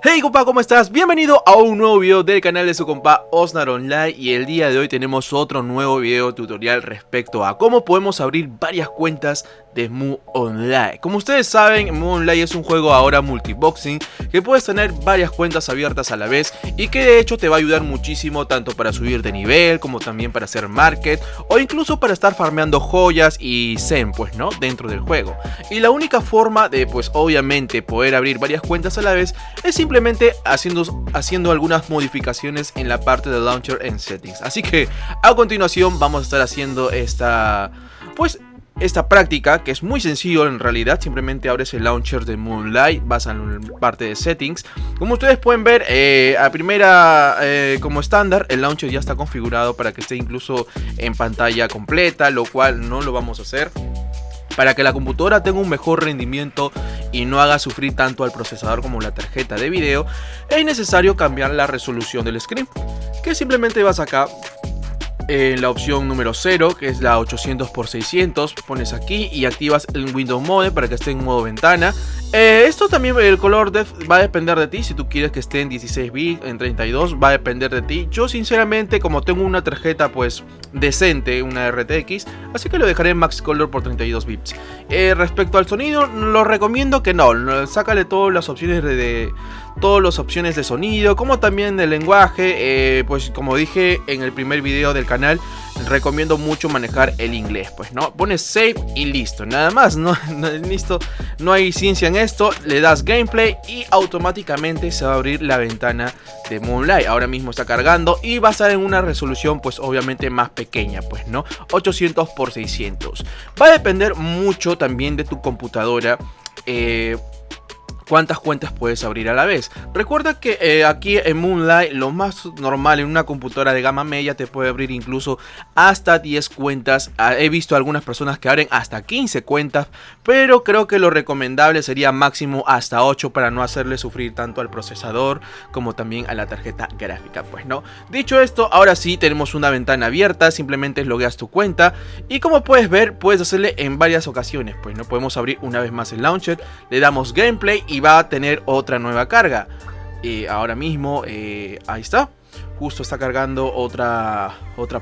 Hey compa, ¿cómo estás? Bienvenido a un nuevo video del canal de su compa Osnar Online. Y el día de hoy tenemos otro nuevo video tutorial respecto a cómo podemos abrir varias cuentas de Mu Online. Como ustedes saben, Mu Online es un juego ahora multiboxing que puedes tener varias cuentas abiertas a la vez y que de hecho te va a ayudar muchísimo tanto para subir de nivel como también para hacer market o incluso para estar farmeando joyas y zen, pues no, dentro del juego. Y la única forma de pues obviamente poder abrir varias cuentas a la vez es simplemente haciendo algunas modificaciones en la parte de launcher en settings. Así que a continuación vamos a estar haciendo esta práctica, que es muy sencillo en realidad. Simplemente abres el launcher de Moonlight, vas a la parte de settings. Como ustedes pueden ver, como estándar, el launcher ya está configurado para que esté incluso en pantalla completa, lo cual no lo vamos a hacer. Para que la computadora tenga un mejor rendimiento y no haga sufrir tanto al procesador como la tarjeta de video, es necesario cambiar la resolución del screen, que simplemente vas acá en la opción número 0, que es la 800x600, pones aquí y activas el Windows Mode para que esté en modo ventana. Esto también, el color va a depender de ti. Si tú quieres que esté en 16 bits, en 32, va a depender de ti. Yo sinceramente, como tengo una tarjeta pues decente, una RTX, así que lo dejaré en Max Color por 32 bits. Respecto al sonido, lo recomiendo que no, sácale todas las opciones de sonido, como también de lenguaje. Pues como dije en el primer video del canal, recomiendo mucho manejar el inglés, pues no, pones save y listo, nada más, listo, no hay ciencia en esto. Le das gameplay y automáticamente se va a abrir la ventana de Moonlight. Ahora mismo está cargando y va a estar en una resolución pues obviamente más pequeña, pues no, 800x600. Va a depender mucho también de tu computadora, cuántas cuentas puedes abrir a la vez. Recuerda que aquí en Moonlight lo más normal en una computadora de gama media te puede abrir incluso hasta 10 cuentas. He visto algunas personas que abren hasta 15 cuentas, pero creo que lo recomendable sería máximo hasta 8 para no hacerle sufrir tanto al procesador como también a la tarjeta gráfica, pues no. Dicho esto, ahora sí tenemos una ventana abierta. Simplemente logueas tu cuenta y como puedes ver, puedes hacerle en varias ocasiones, pues no. Podemos abrir una vez más el launcher, le damos gameplay y va a tener otra nueva carga. Ahora mismo ahí está, justo está cargando otra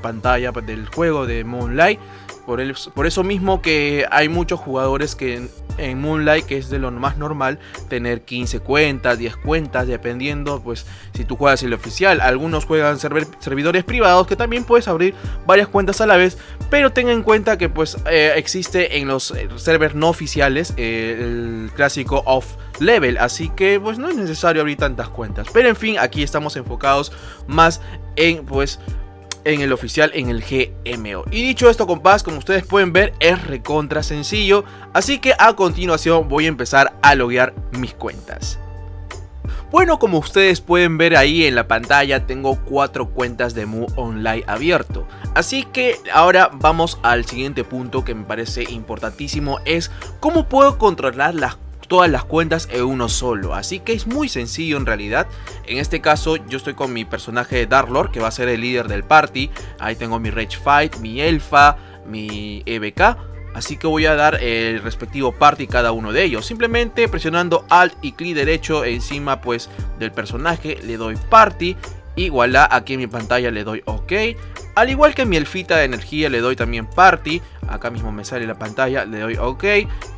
pantalla del juego de Moonlight. Por eso mismo que hay muchos jugadores que en Moonlight, que es de lo más normal, tener 15 cuentas, 10 cuentas, dependiendo pues si tú juegas el oficial. Algunos juegan servidores privados, que también puedes abrir varias cuentas a la vez, pero ten en cuenta que pues existe en los servers no oficiales el clásico off level, así que pues no es necesario abrir tantas cuentas. Pero en fin, aquí estamos enfocados más en pues en el oficial, en el GMO. Y dicho esto, compás, como ustedes pueden ver, es recontra sencillo. Así que a continuación voy a empezar a loguear mis cuentas. Bueno, como ustedes pueden ver ahí en la pantalla, tengo 4 cuentas de Mu Online abierto. Así que ahora vamos al siguiente punto que me parece importantísimo, es cómo puedo controlar todas las cuentas en uno solo. Así que es muy sencillo en realidad. En este caso yo estoy con mi personaje Darklord, que va a ser el líder del party. Ahí tengo mi Rage Fight, mi Elfa, mi EBK. Así que voy a dar el respectivo party cada uno de ellos. Simplemente presionando Alt y clic derecho encima pues del personaje, le doy party. Y voilà, aquí en mi pantalla le doy OK. Al igual que mi elfita de energía le doy también party. Acá mismo me sale la pantalla, le doy OK.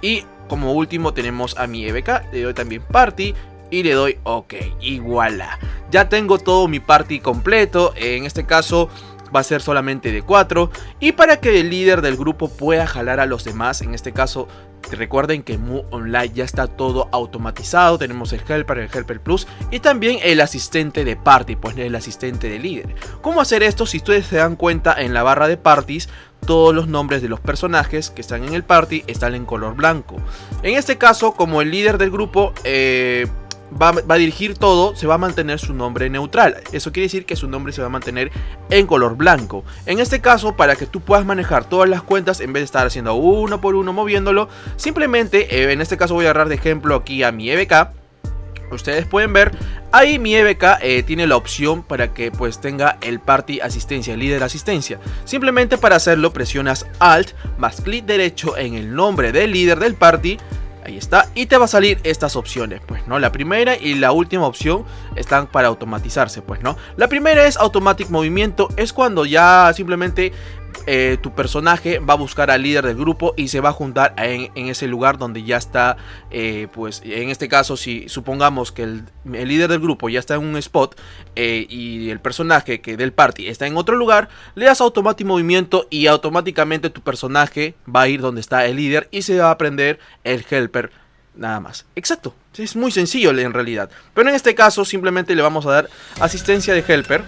Y como último tenemos a mi EBK, le doy también party y le doy OK. Y voilà, ya tengo todo mi party completo. En este caso va a ser solamente de 4. Y para que el líder del grupo pueda jalar a los demás, en este caso recuerden que Mu Online ya está todo automatizado. Tenemos el Helper Plus y también el asistente de party, pues el asistente de líder. ¿Cómo hacer esto? Si ustedes se dan cuenta, en la barra de parties todos los nombres de los personajes que están en el party están en color blanco. En este caso, como el líder del grupo va a dirigir todo, se va a mantener su nombre neutral. Eso quiere decir que su nombre se va a mantener en color blanco. En este caso, para que tú puedas manejar todas las cuentas, en vez de estar haciendo uno por uno moviéndolo, simplemente en este caso voy a agarrar de ejemplo aquí a mi EBK. Ustedes pueden ver, ahí mi EBK tiene la opción para que pues tenga el party asistencia, el líder asistencia. Simplemente para hacerlo presionas Alt más clic derecho en el nombre del líder del party. Ahí está, y te va a salir estas opciones, pues, ¿no? La primera y la última opción están para automatizarse, pues, ¿no? La primera es Automatic Movimiento, es cuando ya simplemente tu personaje va a buscar al líder del grupo y se va a juntar en ese lugar donde ya está, pues en este caso, si supongamos que el líder del grupo ya está en un spot y el personaje que del party está en otro lugar, le das Automatic Movimiento y automáticamente tu personaje va a ir donde está el líder y se va a aprender el helper. Nada más. Exacto. Es muy sencillo en realidad. Pero en este caso simplemente le vamos a dar asistencia de helper.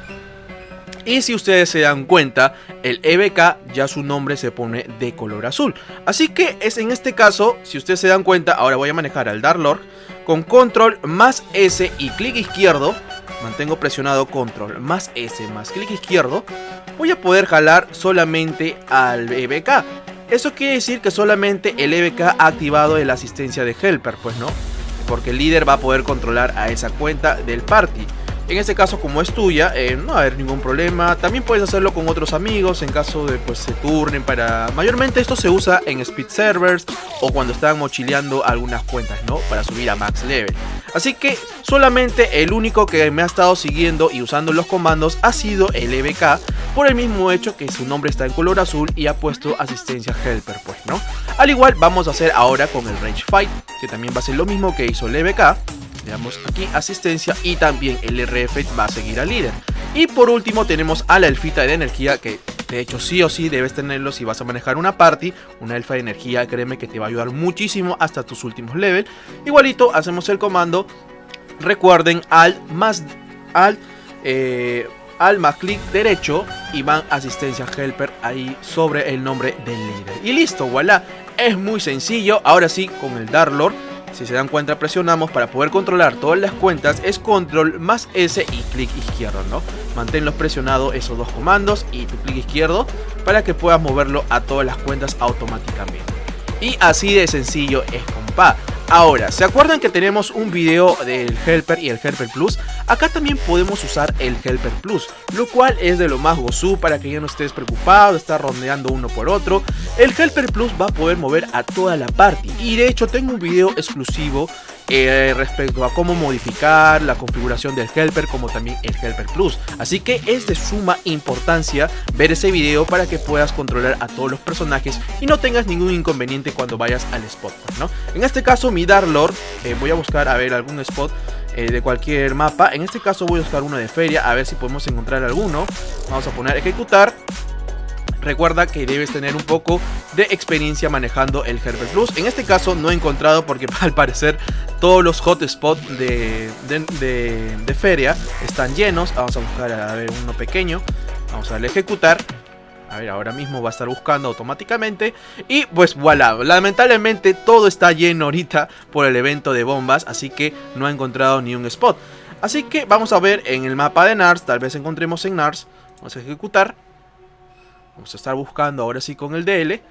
Y si ustedes se dan cuenta, el EBK ya su nombre se pone de color azul. Así que es en este caso, si ustedes se dan cuenta, ahora voy a manejar al Dark Lord con control más S y clic izquierdo. Mantengo presionado control más S más clic izquierdo. Voy a poder jalar solamente al EBK. Eso quiere decir que solamente el EBK ha activado la asistencia de helper, pues no. Porque el líder va a poder controlar a esa cuenta del party. En este caso, como es tuya, no va a haber ningún problema. También puedes hacerlo con otros amigos en caso de pues se turnen para... Mayormente esto se usa en speed servers o cuando están mochileando algunas cuentas, ¿no? Para subir a max level. Así que solamente el único que me ha estado siguiendo y usando los comandos ha sido el EBK, por el mismo hecho que su nombre está en color azul y ha puesto asistencia helper, pues, ¿no? Al igual vamos a hacer ahora con el Rage Fight, que también va a ser lo mismo que hizo el EBK. Le damos aquí asistencia y también el RF va a seguir al líder. Y por último tenemos a la elfita de energía, que de hecho sí o sí debes tenerlo si vas a manejar una party. Una elfa de energía, créeme que te va a ayudar muchísimo hasta tus últimos levels. Igualito hacemos el comando, recuerden, Alt más clic derecho y van asistencia helper ahí sobre el nombre del líder. Y listo, voilà, es muy sencillo. Ahora sí, con el Dark Lord, si se dan cuenta, presionamos para poder controlar todas las cuentas, es control más S y clic izquierdo, ¿no? Manténlos presionados esos dos comandos y tu clic izquierdo para que puedas moverlo a todas las cuentas automáticamente. Y así de sencillo es, compa. Ahora, ¿se acuerdan que tenemos un video del Helper y el Helper Plus? Acá también podemos usar el Helper Plus, lo cual es de lo más gozú para que ya no estés preocupado de estar rondeando uno por otro. El Helper Plus va a poder mover a toda la party y de hecho tengo un video exclusivo respecto a cómo modificar la configuración del Helper como también el Helper Plus. Así que es de suma importancia ver ese video para que puedas controlar a todos los personajes y no tengas ningún inconveniente cuando vayas al spot, ¿no? En este caso mi Dark Lord, voy a buscar a ver algún spot de cualquier mapa. En este caso voy a buscar uno de feria a ver si podemos encontrar alguno. Vamos a poner ejecutar. Recuerda que debes tener un poco de experiencia manejando el Helper Plus. En este caso no he encontrado porque al parecer todos los hotspots de feria están llenos. Vamos a buscar a ver uno pequeño. Vamos a darle ejecutar. A ver, ahora mismo va a estar buscando automáticamente. Y pues voilà, lamentablemente todo está lleno ahorita por el evento de bombas. Así que no he encontrado ni un spot. Así que vamos a ver en el mapa de Nars. Tal vez encontremos en Nars. Vamos a ejecutar. Vamos a estar buscando ahora sí con el DL.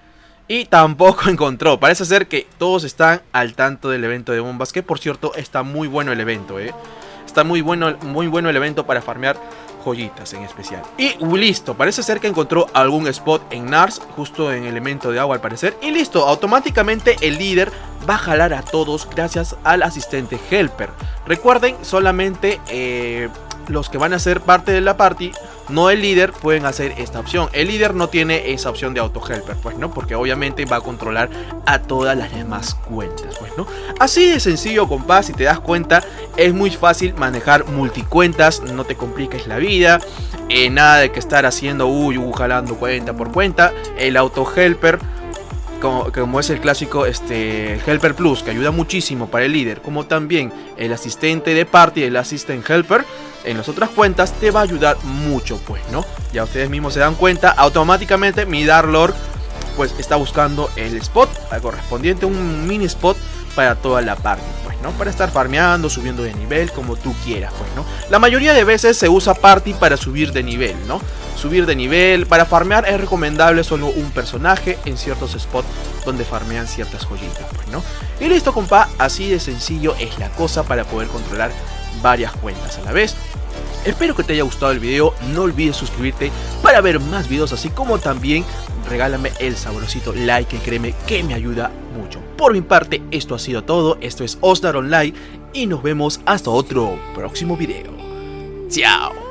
Y tampoco encontró. Parece ser que todos están al tanto del evento de bombas. Que por cierto está muy bueno el evento, Está muy bueno el evento para farmear joyitas en especial. Y listo, parece ser que encontró algún spot en Nars, justo en elemento de agua al parecer. Y listo, automáticamente el líder va a jalar a todos gracias al asistente Helper. Recuerden, solamente los que van a ser parte de la party, no el líder, pueden hacer esta opción. El líder no tiene esa opción de auto helper, pues no, porque obviamente va a controlar a todas las demás cuentas, pues no. Así de sencillo, compa, si te das cuenta, es muy fácil manejar multicuentas, no te compliques la vida. Nada de que estar haciendo jalando cuenta por cuenta. El auto helper, como es el clásico Helper Plus, que ayuda muchísimo para el líder, como también el asistente de party, el assistant helper en las otras cuentas, te va a ayudar mucho, pues, ¿no? Ya ustedes mismos se dan cuenta, automáticamente mi Dark Lord pues está buscando el spot correspondiente, un mini spot para toda la party, pues, ¿no? Para estar farmeando, subiendo de nivel, como tú quieras, pues, ¿no? La mayoría de veces se usa party para subir de nivel, ¿no? Subir de nivel, para farmear es recomendable solo un personaje en ciertos spots donde farmean ciertas joyitas, pues, ¿no? Y listo, compa, así de sencillo es la cosa para poder controlar varias cuentas a la vez. Espero que te haya gustado el video, no olvides suscribirte para ver más videos así, como también regálame el sabrosito like, que créeme que me ayuda mucho. Por mi parte, esto ha sido todo. Esto es Osnar Online y nos vemos hasta otro próximo video. Chao.